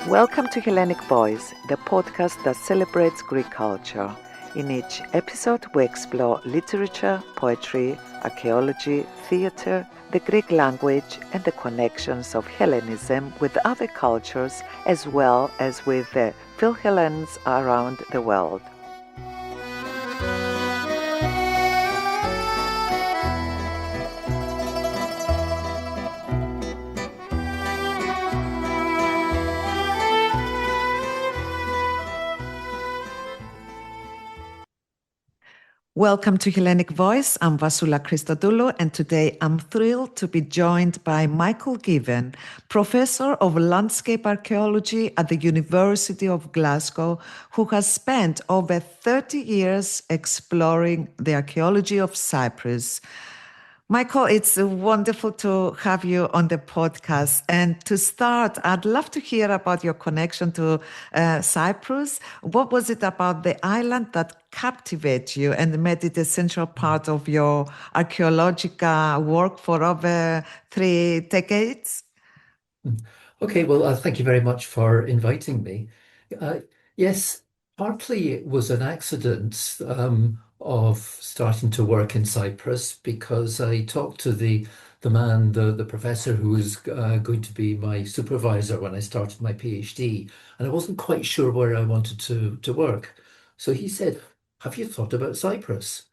Welcome to Hellenic Voice, the podcast that celebrates Greek culture. In each episode, we explore literature, poetry, archaeology, theatre, the Greek language, and the connections of Hellenism with other cultures, as well as with the Philhellenes around the world. Welcome to Hellenic Voice. I'm Vasula Christodoulou, and today I'm thrilled to be joined by Michael Given, Professor of Landscape Archaeology at the University of Glasgow, who has spent over 30 years exploring the archaeology of Cyprus. Michael, it's wonderful to have you on the podcast. And to start, I'd love to hear about your connection to Cyprus. What was it about the island that captivated you and made it a central part of your archaeological work for over 3 decades? Okay, well, thank you very much for inviting me. Uh, yes, partly it was an accident of starting to work in Cyprus because I talked to the man, the professor who was going to be my supervisor when I started my PhD, and I wasn't quite sure where I wanted to work. So he said, "Have you thought about Cyprus?"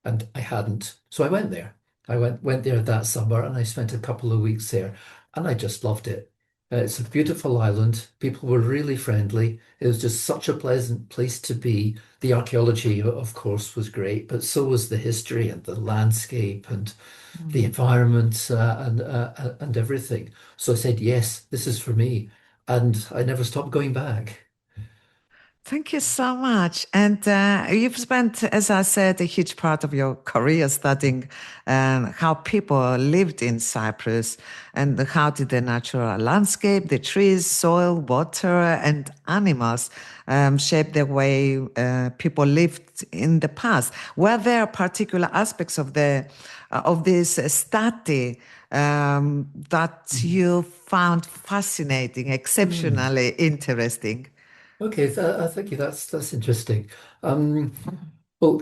And I hadn't. So I went there. I went there that summer and I spent a couple of weeks there and I just loved it. It's a beautiful island. People were really friendly. It was just such a pleasant place to be. The archaeology, of course, was great, but so was the history and the landscape and the environment and everything. So I said, yes, this is for me. And I never stopped going back. Thank you so much. And you've spent, as I said, a huge part of your career studying how people lived in Cyprus and how did the natural landscape, the trees, soil, water, and animals shape the way people lived in the past. Were there particular aspects of this study that you found fascinating, exceptionally interesting? Okay, thank you. That's interesting. Um, well,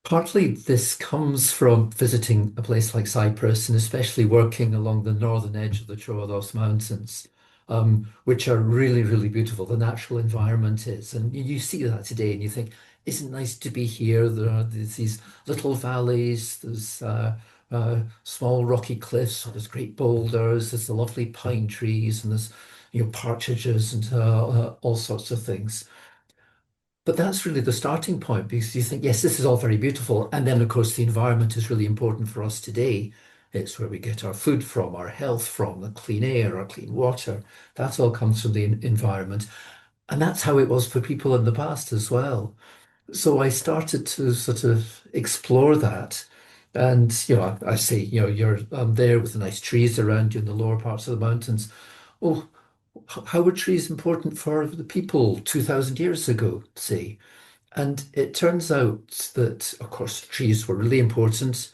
partly this comes from visiting a place like Cyprus and especially working along the northern edge of the Troodos Mountains, which are really, really beautiful. The natural environment is, and you see that today, and you think, isn't it nice to be here? There's these little valleys, there's small rocky cliffs, there's great boulders, there's the lovely pine trees, and there's partridges and all sorts of things. But that's really the starting point because you think, yes, this is all very beautiful. And then, of course, the environment is really important for us today. It's where we get our food from, our health from, the clean air, our clean water. That all comes from the environment. And that's how it was for people in the past as well. So I started to sort of explore that. And, I say, you're there with the nice trees around you in the lower parts of the mountains. Oh, how were trees important for the people 2,000 years ago, say? And it turns out that, of course, trees were really important.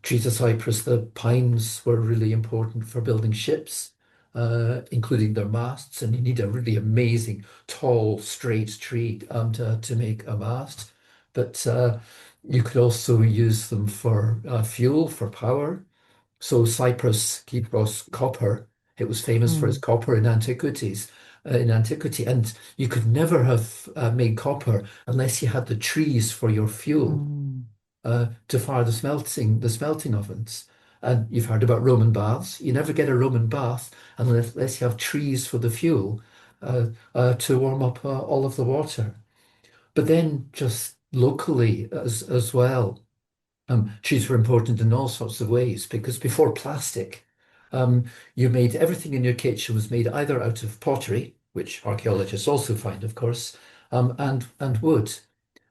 Trees of Cyprus, the pines were really important for building ships, including their masts. And you need a really amazing, tall, straight tree to make a mast. But you could also use them for fuel, for power. So Cyprus, Kypros, copper. It was famous for its copper in antiquity, and you could never have made copper unless you had the trees for your fuel to fire the smelting ovens. And you've heard about Roman baths. You never get a Roman bath unless you have trees for the fuel to warm up all of the water. But then just locally as well. Trees were important in all sorts of ways because before plastic, you made everything in your kitchen was made either out of pottery, which archaeologists also find, of course, and wood.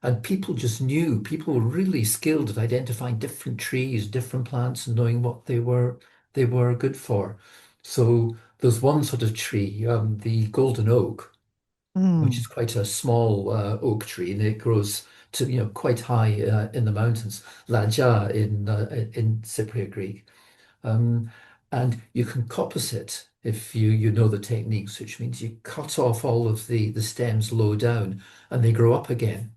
And people just knew, people were really skilled at identifying different trees, different plants, and knowing what they were good for. So there's one sort of tree, the golden oak, which is quite a small oak tree, and it grows to quite high in the mountains, Laja in Cypriot Greek. Um, And you can coppice it if you know the techniques, which means you cut off all of the stems low down and they grow up again.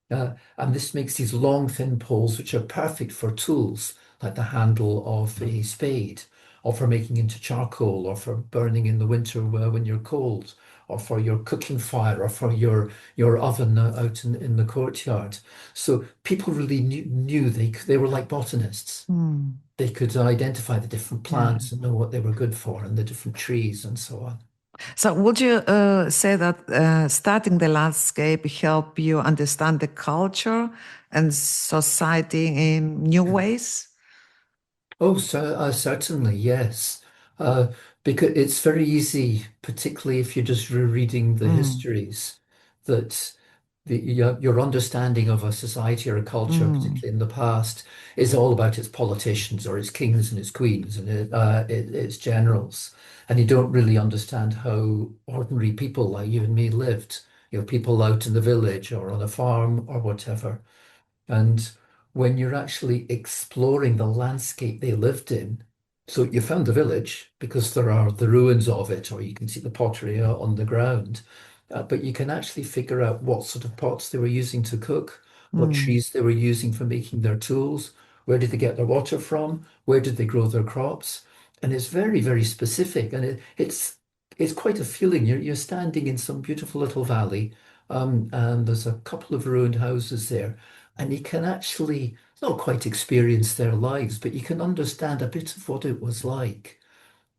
And this makes these long, thin poles, which are perfect for tools, like the handle of a spade, or for making into charcoal, or for burning in the winter when you're cold, or for your cooking fire, or for your oven out in the courtyard. So people really knew they were like botanists. Mm. They could identify the different Yeah. plants and know what they were good for, and the different trees and so on. So, would you say that studying the landscape help you understand the culture and society in new ways? Oh, so certainly, yes. Uh, because it's very easy, particularly if you're just rereading the Mm, histories, that your understanding of a society or a culture, mm, particularly in the past, is all about its politicians or its kings and its queens and its generals. And you don't really understand how ordinary people like you and me lived, people out in the village or on a farm or whatever. And when you're actually exploring the landscape they lived in, so you found the village because there are the ruins of it, or you can see the pottery on the ground, but you can actually figure out what sort of pots they were using to cook, what mm, trees they were using for making their tools, where did they get their water from, where did they grow their crops, and it's very, very specific, and it's quite a feeling. You're standing in some beautiful little valley, and there's a couple of ruined houses there and you can actually not quite experience their lives, but you can understand a bit of what it was like.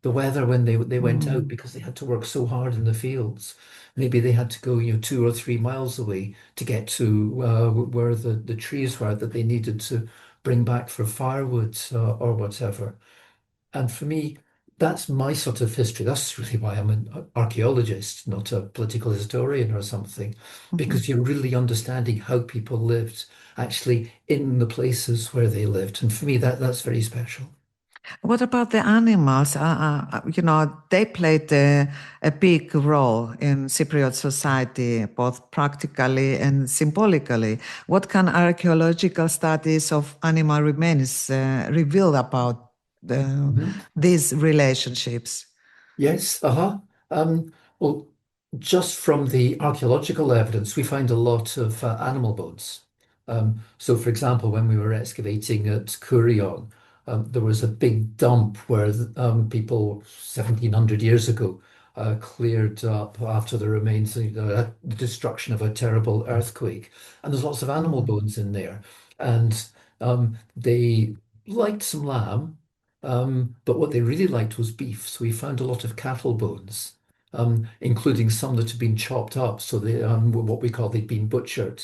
The weather when they went out mm, because they had to work so hard in the fields. Maybe they had to go, 2 or 3 miles away to get to where the trees were that they needed to bring back for firewood or whatever. And for me, that's my sort of history. That's really why I'm an archaeologist, not a political historian or something, mhm. because you're really understanding how people lived actually in the places where they lived. And for me, that's very special. What about the animals? They played a big role in Cypriot society, both practically and symbolically. What can archaeological studies of animal remains reveal about Mhm. these relationships? Yes, uh-huh. Well, just from the archaeological evidence, we find a lot of animal bones. So, for example, when we were excavating at Kourion, there was a big dump where people 1700 years ago cleared up after the remains of the destruction of a terrible earthquake. And there's lots of animal Mm, bones in there. And they liked some lamb. But what they really liked was beef, so we found a lot of cattle bones, including some that had been chopped up, so they were what we call they'd been butchered.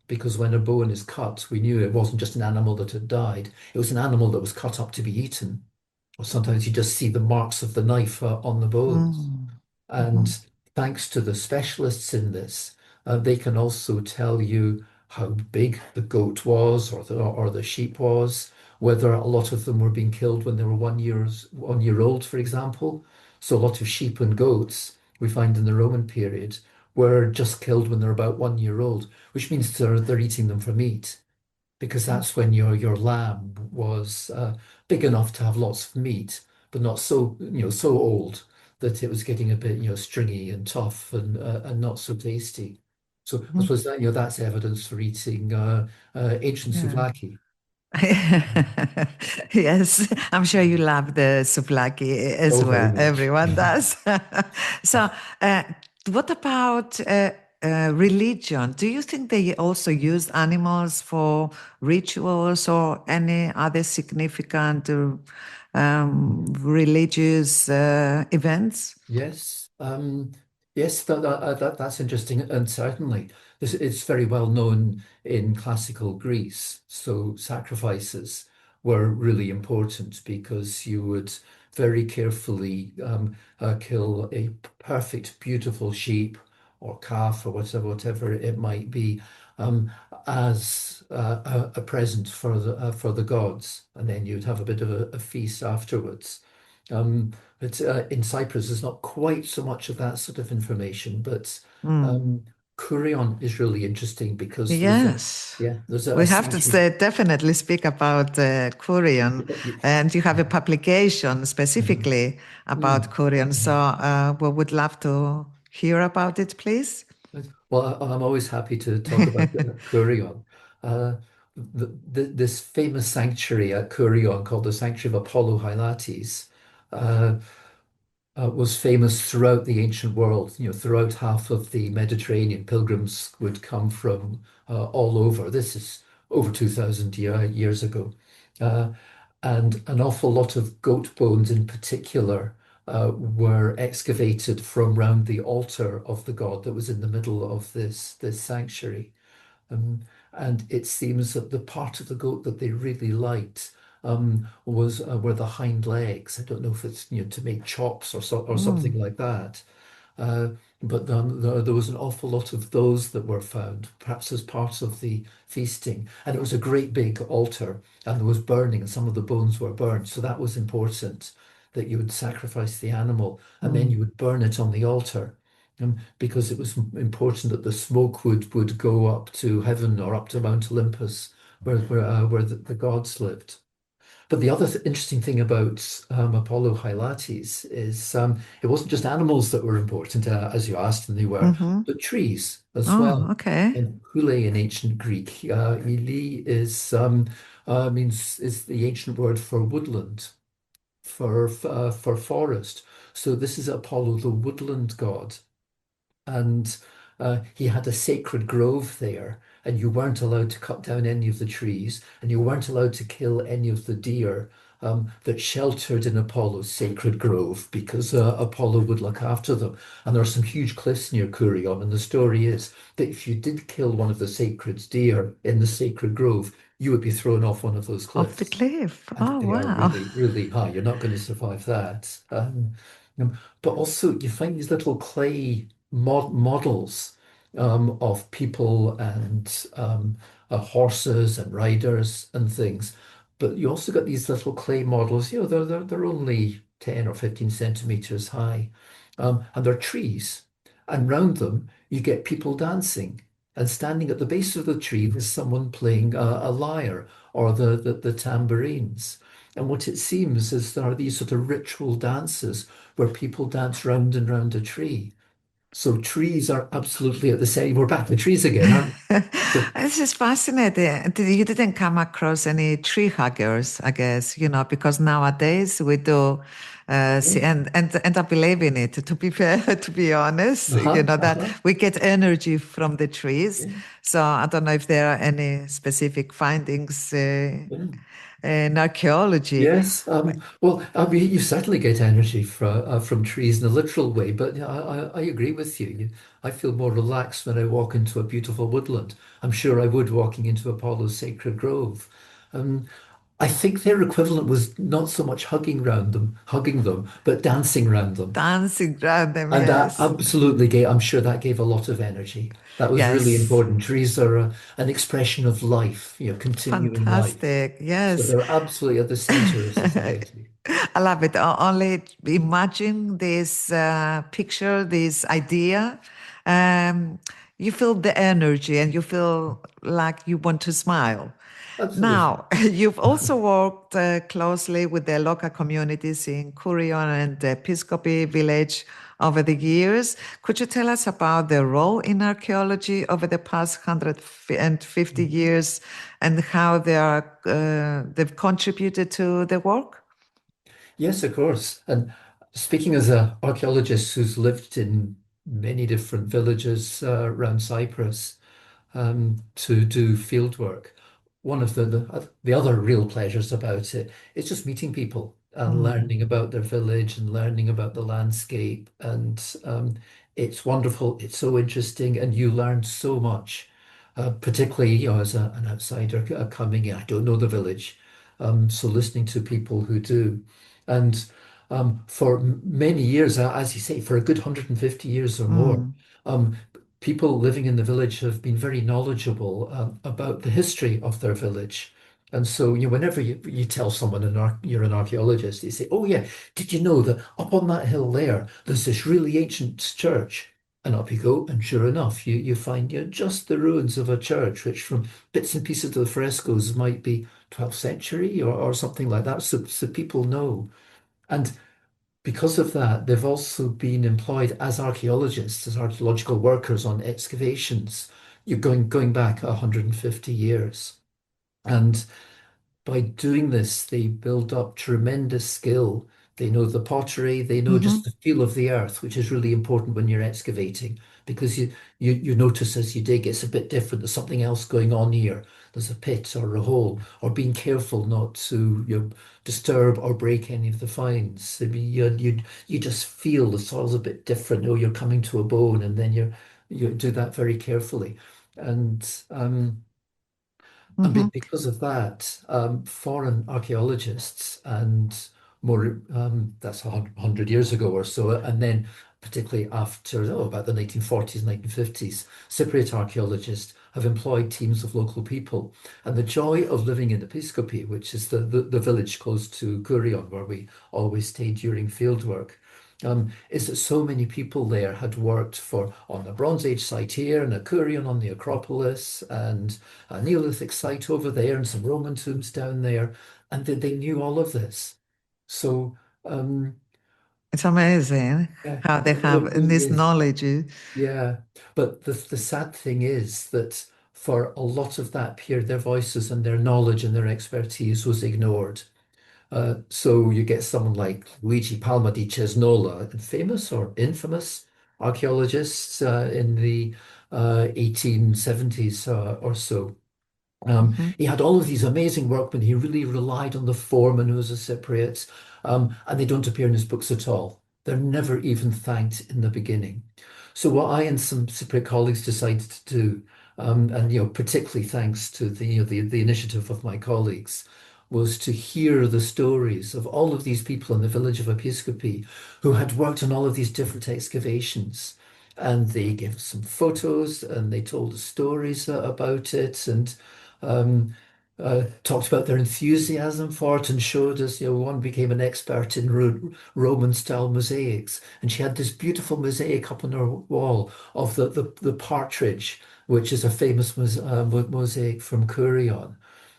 Because when a bone is cut, we knew it wasn't just an animal that had died; it was an animal that was cut up to be eaten. Or sometimes you just see the marks of the knife on the bones. mm, And mhm, thanks to the specialists in this, they can also tell you how big the goat was or the sheep was, whether a lot of them were being killed when they were 1 year old, for example. So a lot of sheep and goats we find in the Roman period were just killed when they're about 1 year old, which means they're eating them for meat because that's when your lamb was big enough to have lots of meat, but not so old that it was getting a bit stringy and tough and not so tasty. So I mhm. suppose that's evidence for eating ancient Yeah. souvlaki. Yes, I'm sure you love the souvlaki as Oh, very well. much. Everyone does. So, uh, what about religion? Do you think they also used animals for rituals or any other significant religious events? Yes, yes, that's interesting, and certainly it's very well known in classical Greece. So sacrifices were really important because you would very carefully kill a perfect, beautiful sheep or calf or whatever it might be, um, as a present for the gods, and then you'd have a bit of a feast afterwards. But in Cyprus, there's not quite so much of that sort of information. But Mm. Kourion is really interesting because Yes. there's We a have to sanctuary. definitely speak about Kourion, and you have a publication Mhm. specifically about Mm, Kourion. So mhm. we would love to hear about it, please. Well, I'm always happy to talk about Kourion. Uh, this famous sanctuary at Kourion called the Sanctuary of Apollo Hylates uh, was famous throughout the ancient world. You know, throughout half of the Mediterranean, pilgrims would come from all over. This is over 2,000 years ago. Uh, and an awful lot of goat bones in particular were excavated from round the altar of the god that was in the middle of this sanctuary. Um, and it seems that the part of the goat that they really liked was were the hind legs. I don't know if it's to make chops or something Mm, like that. Uh, but there was an awful lot of those that were found, perhaps as part of the feasting. And it was a great big altar, and there was burning, and some of the bones were burned. So that was important, that you would sacrifice the animal and then mm, you would burn it on the altar. Because it was important that the smoke would go up to heaven or up to Mount Olympus, where the gods lived. But the other interesting thing about Apollo Hylates is it wasn't just animals that were important, as you asked, and they were, mm-hmm. but trees as Oh, well. okay. And hule in ancient Greek, ili means is the ancient word for woodland, for forest. So this is Apollo, the woodland god, and he had a sacred grove there, and you weren't allowed to cut down any of the trees, and you weren't allowed to kill any of the deer that sheltered in Apollo's sacred grove because Apollo would look after them. And there are some huge cliffs near Kourion, and the story is that if you did kill one of the sacred deer in the sacred grove, you would be thrown off one of those Off the cliffs, cliff. and Oh, they are wow. really, really high. You're not going to survive that. But also, you find these little clay models of people and horses and riders and things. But you also got these little clay models. You know, they're only 10 or 15 centimeters high, and they're trees. And round them, you get people dancing. And standing at the base of the tree is someone playing a lyre or the tambourines. And what it seems is there are these sort of ritual dances where people dance round and round a tree. So trees are absolutely at the same. We're back to trees again, aren't we? This is fascinating. You didn't come across any tree huggers, I guess, because nowadays we do see, So, and I believe in it, to be fair, to be honest, that uh-huh. we get energy from the trees. Yeah, So I don't know if there are any specific findings yeah. in archaeology. Yes. Well, I mean, you certainly get energy from trees in a literal way, but yeah, I agree with you. I feel more relaxed when I walk into a beautiful woodland. I'm sure I would walking into Apollo's sacred grove. Um, I think their equivalent was not so much hugging them, but dancing around them. Dancing around them, And that yes. absolutely gave, I'm sure that gave a lot of energy. That was really Yes. important. Trees are an expression of life, continuing life. Fantastic. So Yes. they're absolutely at the center of society. I love it. Only imagine this picture, this idea. Um, you feel the energy and you feel like you want to smile. Absolutely. Now, you've also worked closely with the local communities in Kourion and Episkopi village over the years. Could you tell us about their role in archaeology over the past 150 years and how they've contributed to the work? Yes, of course. And speaking as an archaeologist who's lived in many different villages around Cyprus, to do field work. One of the other real pleasures about it is just meeting people and Mm, learning about their village and learning about the landscape. And it's wonderful. It's so interesting, and you learn so much. Particularly, as an outsider coming in, I don't know the village, so listening to people who do, and for many years, as you say, for a good 150 years or more, mm. um, people living in the village have been very knowledgeable about the history of their village. And so, whenever you tell someone you're an archaeologist, they say, "Oh yeah, did you know that up on that hill there, there's this really ancient church?" And up you go, and sure enough, you find just the ruins of a church, which from bits and pieces of the frescoes might be 12th century or something like that. So people know. And because of that, they've also been employed as archaeologists, as archaeological workers on excavations. You're going back 150 years. And by doing this, they build up tremendous skill. They know the pottery, they know just Hmm. the feel of the earth, which is really important when you're excavating, because you notice as you dig it's a bit different. There's something else going on here. There's a pit or a hole, or being careful not to disturb or break any of the finds. I mean, you just feel the soil's a bit different. Oh, you're coming to a bone, and then you do that very carefully. And Hmm. because of that, foreign archaeologists and more, that's 100 years ago or so, and then particularly after, about the 1940s, 1950s, Cypriot archaeologists have employed teams of local people. And the joy of living in Episkopi, which is the village close to Kourion, where we always stayed during fieldwork, is that so many people there had worked on the Bronze Age site here and a Kourion on the Acropolis and a Neolithic site over there and some Roman tombs down there, and they knew all of this. So um, It's amazing yeah, how they it have really this is. knowledge. Yeah, but the sad thing is that for a lot of that period, their voices and their knowledge and their expertise was ignored. So you get someone like Luigi Palma di Cesnola, famous or infamous archaeologist in the 1870s or so. Hmm. He had all of these amazing workmen. He really relied on the foreman who was a Cypriot, and they don't appear in his books at all. They're never even thanked in the beginning. So what I and some Cypriot colleagues decided to do, and particularly thanks to the initiative of my colleagues, was to hear the stories of all of these people in the village of Episkopi who had worked on all of these different excavations. And they gave us some photos and they told us stories about it. And um, talked about their enthusiasm for it and showed us, one became an expert in Roman style mosaics. And she had this beautiful mosaic up on her wall of the partridge, which is a famous mosaic from Kourion.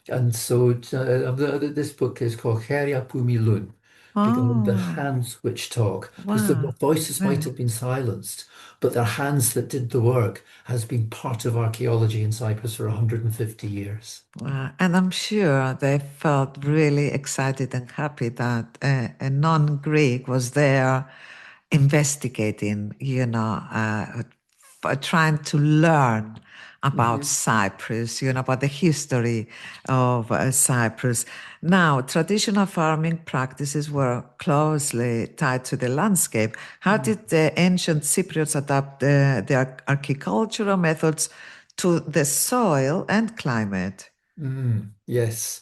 And so this book is called Cheria Pumilun, because the Oh, hands which talk, because the wow. voices might Yeah. have been silenced, but their hands that did the work has been part of archaeology in Cyprus for 150 years. Wow. And I'm sure they felt really excited and happy that a non-Greek was there investigating, trying to learn about Mhm. Cyprus, about the history of Cyprus. Now, traditional farming practices were closely tied to the landscape. How Mm. did the ancient Cypriots adapt their agricultural methods to the soil and climate? Yes.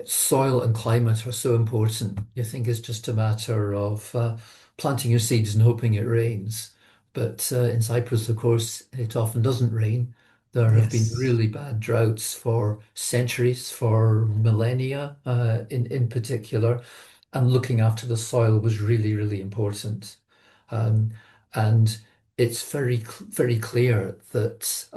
Soil and climate are so important. You think it's just a matter of planting your seeds and hoping it rains. But in Cyprus, of course, it often doesn't rain. There have been Yes. really bad droughts for centuries, for millennia, in particular. And looking after the soil was really, really important. Um, and it's very clear that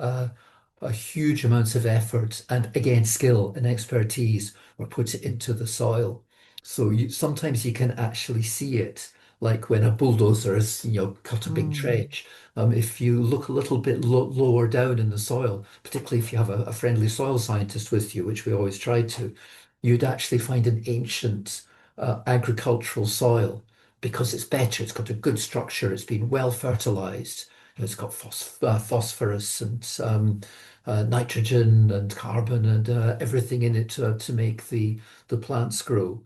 a huge amounts of effort and again skill and expertise were put into the soil. So sometimes you can actually see it, like when a bulldozer has cut a big Mm. trench. If you look a little bit lower down in the soil, particularly if you have a friendly soil scientist with you, which we always try to, you'd actually find an ancient agricultural soil because it's better. It's got a good structure. It's been well fertilized. It's got phosphorus and nitrogen and carbon and everything in it to make the plants grow.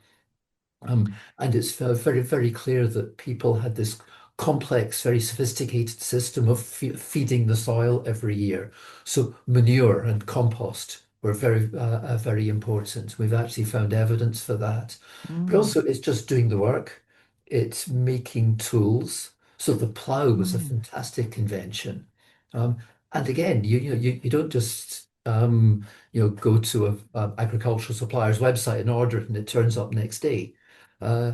And it's very clear that people had this complex, very sophisticated system of feeding the soil every year. So manure and compost were very important. We've actually found evidence for that. But Mm. also, it's just doing the work. It's making tools. So the plow was a Mm. fantastic invention. Um, and again, you don't just go to a agricultural supplier's website and order it and it turns up next day. Uh,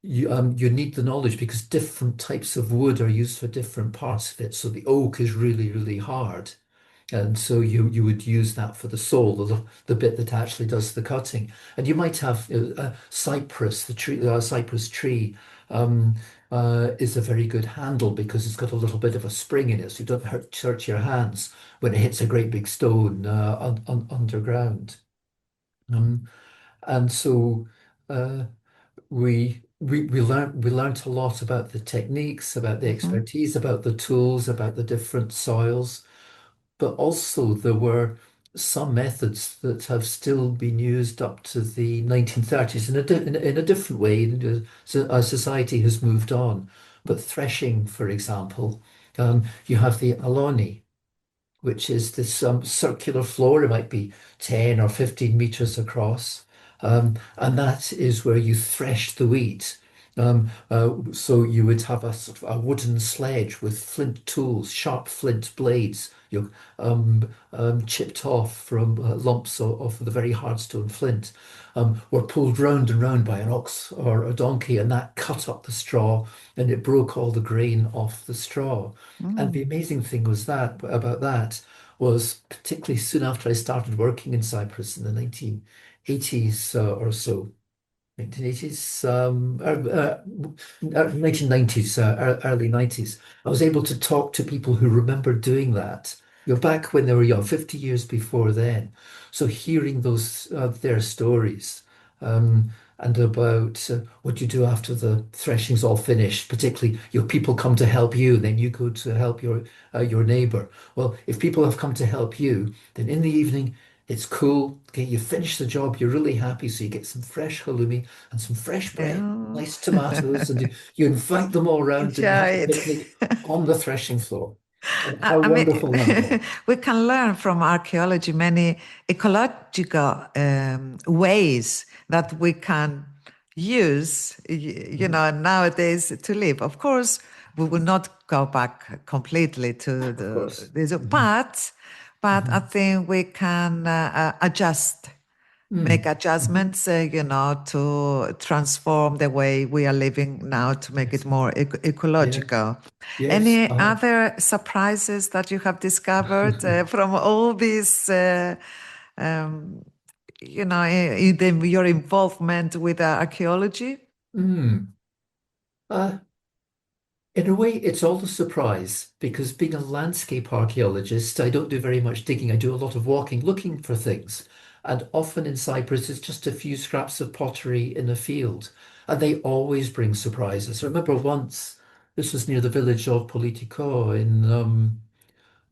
you need the knowledge because different types of wood are used for different parts of it. So the oak is really, really hard. And so you would use that for the sole, the bit that actually does the cutting. And you might have cypress, the tree, cypress tree is a very good handle because it's got a little bit of a spring in it, so you don't hurt your hands when it hits a great big stone underground. Um, and so uh, we learned a lot about the techniques, about the Mhm. expertise, about the tools, about the different soils. But also, there were some methods that have still been used up to the 1930s in a different way. So our society has moved on. But threshing, for example, you have the aloni, which is this circular floor. It might be 10 or 15 meters across. And that is where you thresh the wheat. So you would have a sort of a wooden sledge with flint tools, sharp flint blades, chipped off from lumps of the very hard stone flint, were pulled round and round by an ox or a donkey, and that cut up the straw and it broke all the grain off the straw. And the Mm. amazing thing was that about that was particularly soon after I started working in Cyprus in the 1980s or so. 1980s, 1990s, early 90s. I was able to talk to people who remember doing that, back when they were young, 50 years before then. So hearing those their stories um, and about what you do after the threshing's all finished, particularly people come to help you, then you go to help your neighbor. Well, if people have come to help you, then in the evening it's cool. Okay, you finish the job, you're really happy, so you get some fresh halloumi and some fresh bread, Yeah. nice tomatoes, and you invite them all around and you Enjoy have a it. picnic on the threshing floor. And I how I mean, wonderful that was. we can learn from archaeology many ecological ways that we can use, Mhm. nowadays to live. Of course, we will not go back completely to Of the course. this, Mhm. but I Mhm. think we can adjust make Mm. Mhm. adjustments, to transform the way we are living now to make it Yes. more Yes. ecological. Yes. Any other surprises that you have discovered from all these, um, your involvement with archaeology? Mm. Uh, In a way, it's all a surprise because being a landscape archaeologist, I don't do very much digging. I do a lot of walking, looking for things. And often in Cyprus, it's just a few scraps of pottery in a field. And they always bring surprises. I remember once, this was near the village of Politico in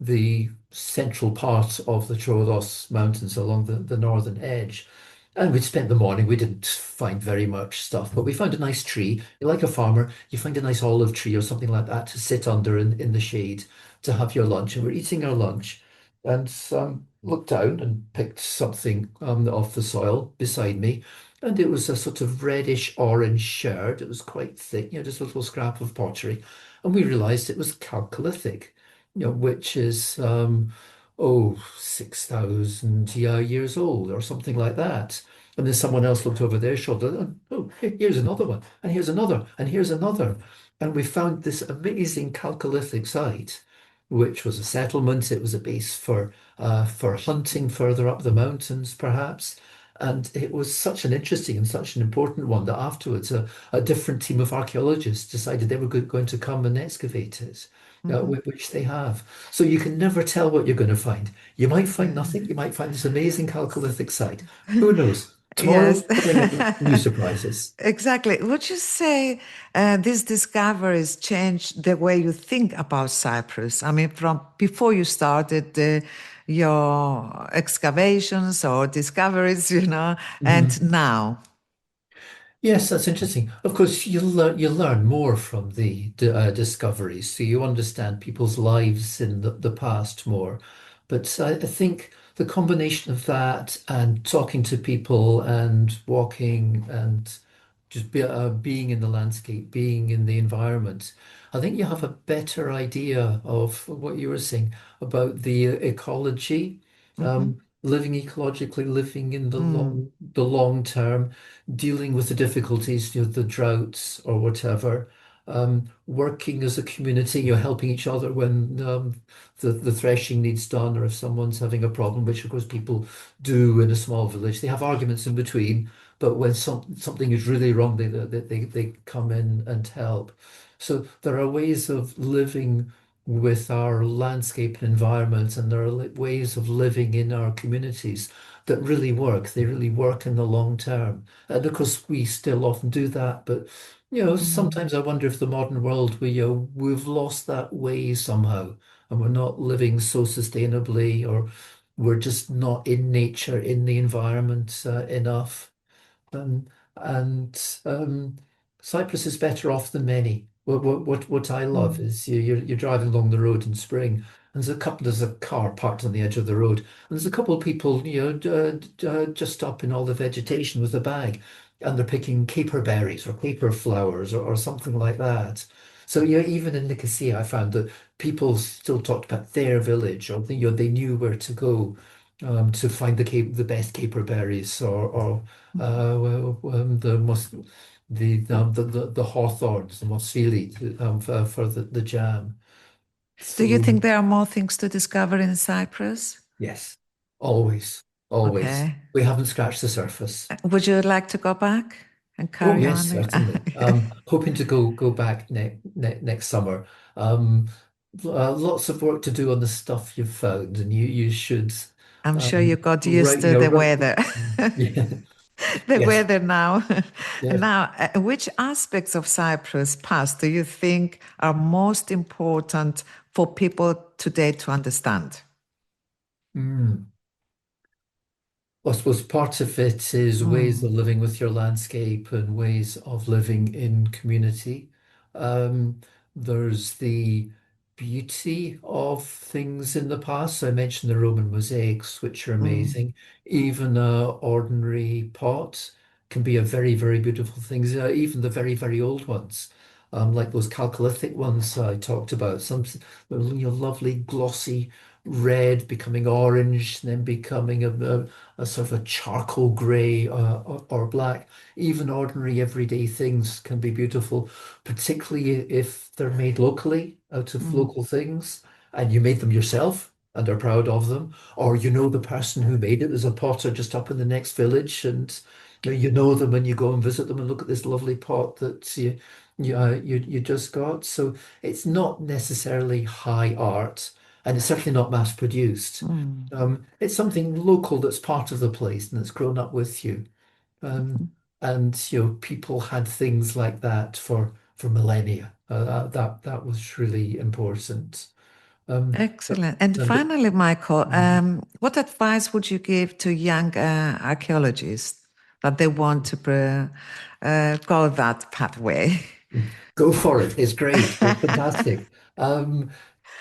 the central part of the Troodos Mountains along the northern edge. And we'd spent the morning, we didn't find very much stuff, but we found a nice tree. Like a farmer, you find a nice olive tree or something like that to sit under in the shade to have your lunch. And we're eating our lunch and looked down and picked something off the soil beside me. And it was a sort of reddish orange sherd. It was quite thick, just a little scrap of pottery. And we realized it was chalcolithic, which is, 6,000 years old or something like that. And then someone else looked over their shoulder and, oh, here's another one, and here's another, and here's another. And we found this amazing chalcolithic site, which was a settlement. It was a base for hunting further up the mountains, perhaps. And it was such an interesting and such an important one that afterwards a different team of archaeologists decided they were going to come and excavate it, Mhm. which they have. So you can never tell what you're going to find. You might find nothing. You might find this amazing chalcolithic site. Who knows? Yes. Tomorrow there may be new surprises. Exactly. Would you say these discoveries changed the way you think about Cyprus? I mean, from before you started your excavations or discoveries, and Mhm. now. Yes, that's interesting. Of course, you learn more from the discoveries, so you understand people's lives in the past more. But I think the combination of that and talking to people and walking and just being in the landscape, being in the environment, I think you have a better idea of what you were saying about the ecology. Mhm. living ecologically, living in Mm, the long term, dealing with the difficulties, the droughts or whatever, working as a community, helping each other when the threshing needs done, or if someone's having a problem, which of course people do in a small village. They have arguments in between, but when something is really wrong, they come in and help. So there are ways of living with our landscape and environment, and there are ways of living in our communities that really work. They really work in the long term. And of course, we still often do that, but mm. sometimes I wonder if the modern world we've lost that way somehow, and we're not living so sustainably, or we're just not in nature, in the environment enough. Um, and Cyprus is better off than many. What I love Mm. is you're driving along the road in spring, and there's a car parked on the edge of the road, and there's a couple of people, just up in all the vegetation with a bag, and they're picking caper berries or caper flowers or something like that. So even in Nicosia, I found that people still talked about their village, or they knew where to go to find the best caper berries, or the most the hawthorns, the mosfili for the jam. Do you So think there are more things to discover in Cyprus? yes, always, always. Okay. We haven't scratched the surface. Would you like to go back and Oh carry yes, on? certainly. Hoping to go back next summer. Lots of work to do on the stuff you've found, and you should I'm sure you got used write, to the write, weather. yeah, The yes, weather now. yeah. Now, which aspects of Cyprus past do you think are most important for people today to understand? Mm. I suppose part of it is ways of Mm, living with your landscape and ways of living in community. Um, there's the beauty of things in the past. So I mentioned the Roman mosaics, which are mm, amazing. Even a ordinary pot can be a very, very beautiful thing. Even the very, very old ones, like those Chalcolithic ones I talked about. Some lovely glossy red becoming orange, then becoming a sort of a charcoal gray or black. Even ordinary everyday things can be beautiful, particularly if they're made locally out of mm, local things, and you made them yourself and are proud of them, or the person who made it. There's a potter just up in the next village, and you know them when you go and visit them and look at this lovely pot that you just got. So it's not necessarily high art, and it's certainly not mass produced. mm. It's something local that's part of the place and that's grown up with you. Um, and people had things like that for millennia. That was really important. Um, but, Excellent. And but finally, Michael, what advice would you give to young archaeologists that they want to go that pathway? go for it. It's great. It's fantastic. Um,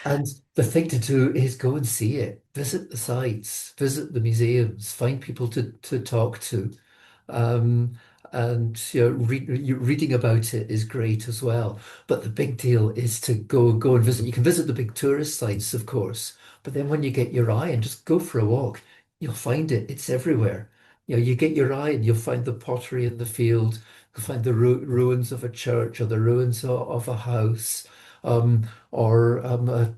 And the thing to do is go and see it, visit the sites, visit the museums, find people to talk to. Um, and reading about it is great as well. But the big deal is to go and visit. You can visit the big tourist sites, of course, but then when you get your eye and just go for a walk, you'll find it. It's everywhere. You get your eye and you'll find the pottery in the field, you'll find the ruins of a church or the ruins of a house. Or a,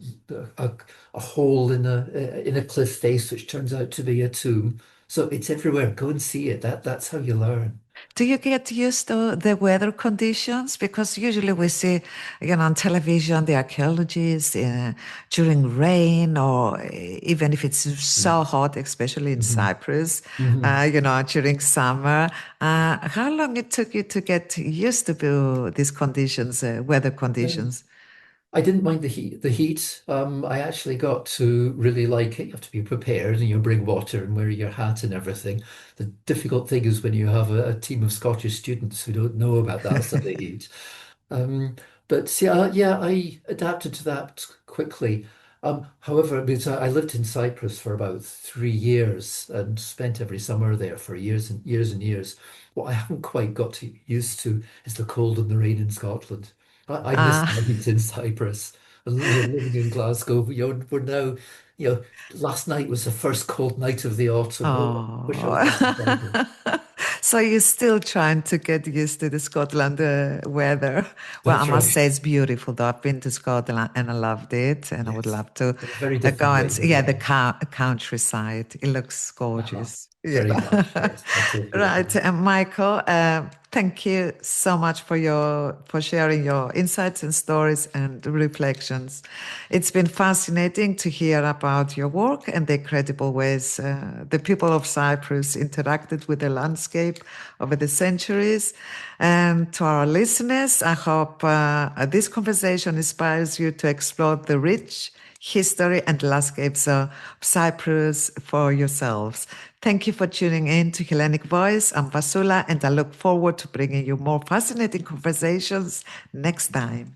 a hole in a cliff face which turns out to be a tomb. So it's everywhere. Go and see it. That's how you learn. Do you get used to the weather conditions? Because usually we see, on television, the archaeologists during rain or even if it's so hot, especially in Mhm. Cyprus, Mhm. during summer. How long it took you to get used to these conditions, weather Um, conditions? I didn't mind the heat. The heat, I actually got to really like it. You have to be prepared, and you bring water and wear your hat and everything. The difficult thing is when you have a team of Scottish students who don't know about that sort of heat. Um, but yeah, I adapted to that quickly. However, because I lived in Cyprus for about 3 years and spent every summer there for years and years and years. What I haven't quite got used to is the cold and the rain in Scotland. I miss Ah, the heat in Cyprus. And living in Glasgow, we're now, last night was the first cold night of the autumn. Oh, I wish I was back in Cyprus. Oh. So you're still trying to get used to the Scotland weather. Well, I That's must right. say it's beautiful though. I've been to Scotland and I loved it, and I would Yes. love to In a very go different and way, see, but yeah, the yeah. countryside. It looks Uh-huh. gorgeous. Very Yeah. much. Yes, I totally Right. agree. And Michael, thank you so much for sharing your insights and stories and reflections. It's been fascinating to hear about your work and the incredible ways the people of Cyprus interacted with the landscape over the centuries. And to our listeners, I hope this conversation inspires you to explore the rich history and landscapes of Cyprus for yourselves. Thank you for tuning in to Hellenic Voice. I'm Vasula, and I look forward to bringing you more fascinating conversations next time.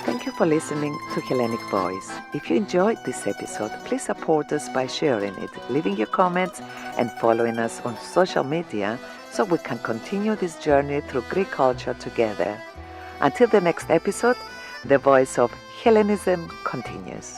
Thank you for listening to Hellenic Voice. If you enjoyed this episode, please support us by sharing it, leaving your comments, and following us on social media so we can continue this journey through Greek culture together. Until the next episode, the voice of Hellenism continues.